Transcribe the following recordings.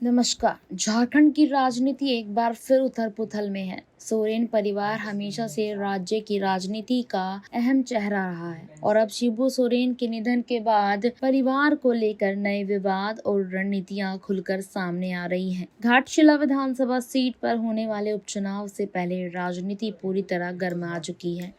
नमस्कार। झारखंड की राजनीति एक बार फिर उथल-पुथल में है। सोरेन परिवार हमेशा से राज्य की राजनीति का अहम चेहरा रहा है और अब शिबू सोरेन के निधन के बाद परिवार को लेकर नए विवाद और रणनीतियां खुलकर सामने आ रही हैं। घाटशिला विधानसभा सीट पर होने वाले उपचुनाव से पहले राजनीति पूरी तरह गर्मा चुकी है।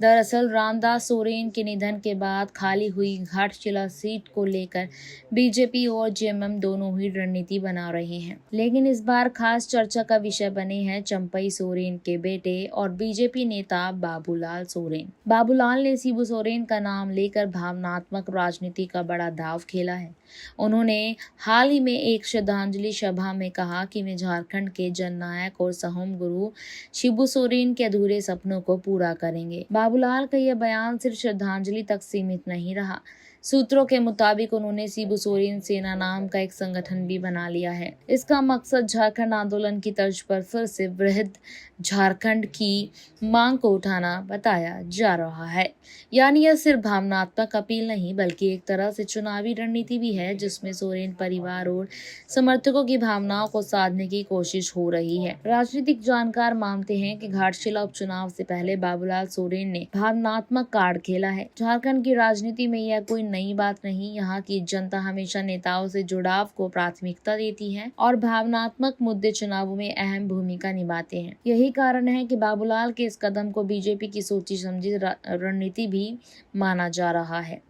दरअसल रामदास सोरेन के निधन के बाद खाली हुई घाटशिला सीट को लेकर बीजेपी और जेएमएम दोनों ही रणनीति बना रहे हैं, लेकिन इस बार खास चर्चा का विषय बने हैं चंपई सोरेन के बेटे और बीजेपी नेता बाबूलाल सोरेन। बाबूलाल ने शिबू सोरेन का नाम लेकर भावनात्मक राजनीति का बड़ा दांव खेला है। उन्होंने हाल ही में एक श्रद्धांजलि सभा में कहा कि वे झारखंड के जननायक और सहोम गुरु शिबू सोरेन के अधूरे सपनों को पूरा करेंगे। बाबूलाल का यह बयान सिर्फ श्रद्धांजलि तक सीमित नहीं रहा। सूत्रों के मुताबिक उन्होंने शिबू सोरेन सेना नाम का एक संगठन भी बना लिया है। इसका मकसद झारखंड आंदोलन की तर्ज पर फिर से वृहद झारखंड की मांग को उठाना बताया जा रहा है। यानी यह सिर्फ भावनात्मक अपील नहीं बल्कि एक तरह से चुनावी रणनीति भी है, जिसमें सोरेन परिवार और समर्थकों की भावनाओं को साधने की कोशिश हो रही है। राजनीतिक जानकार मानते हैं कि घाटशिला उपचुनाव से पहले बाबूलाल सोरेन ने भावनात्मक कार्ड खेला है। झारखंड की राजनीति में यह कोई नई बात नहीं। यहाँ की जनता हमेशा नेताओं से जुड़ाव को प्राथमिकता देती है और भावनात्मक मुद्दे चुनावों में अहम भूमिका निभाते हैं। यही कारण है कि बाबूलाल के इस कदम को बीजेपी की सोची समझी रणनीति भी माना जा रहा है।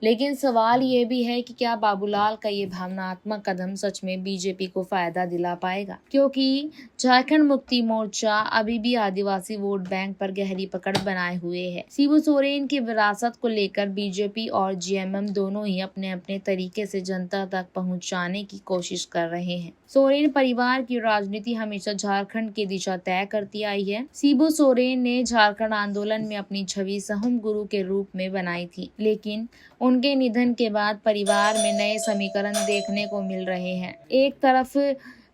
लेकिन सवाल ये भी है कि क्या बाबूलाल का ये भावनात्मक कदम सच में बीजेपी को फायदा दिला पाएगा, क्योंकि झारखंड मुक्ति मोर्चा अभी भी आदिवासी वोट बैंक पर गहरी पकड़ बनाए हुए है। शिबू सोरेन की विरासत को लेकर बीजेपी और जेएमएम दोनों ही अपने अपने तरीके से जनता तक पहुंचाने की कोशिश कर रहे हैं। सोरेन परिवार की राजनीति हमेशा झारखंड की दिशा तय करती आई है। शिबू सोरेन ने झारखंड आंदोलन में अपनी छवि सहोम गुरु के रूप में बनाई थी, लेकिन उनके निधन के बाद परिवार में नए समीकरण देखने को मिल रहे हैं। एक तरफ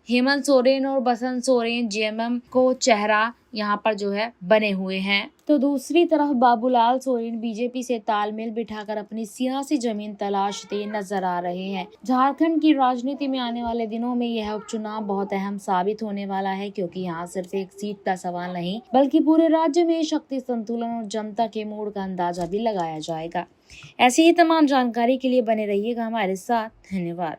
हेमंत सोरेन और बसंत सोरेन जेएमएम को चेहरा यहाँ पर जो है बने हुए हैं, तो दूसरी तरफ बाबूलाल सोरेन बीजेपी से तालमेल बिठाकर अपनी सियासी जमीन तलाशते नजर आ रहे हैं। झारखंड की राजनीति में आने वाले दिनों में यह उपचुनाव बहुत अहम साबित होने वाला है, क्योंकि यहाँ सिर्फ एक सीट का सवाल नहीं बल्कि पूरे राज्य में शक्ति संतुलन और जनता के मूड का अंदाजा भी लगाया जाएगा। ऐसी ही तमाम जानकारी के लिए बने रहिएगा हमारे साथ। धन्यवाद।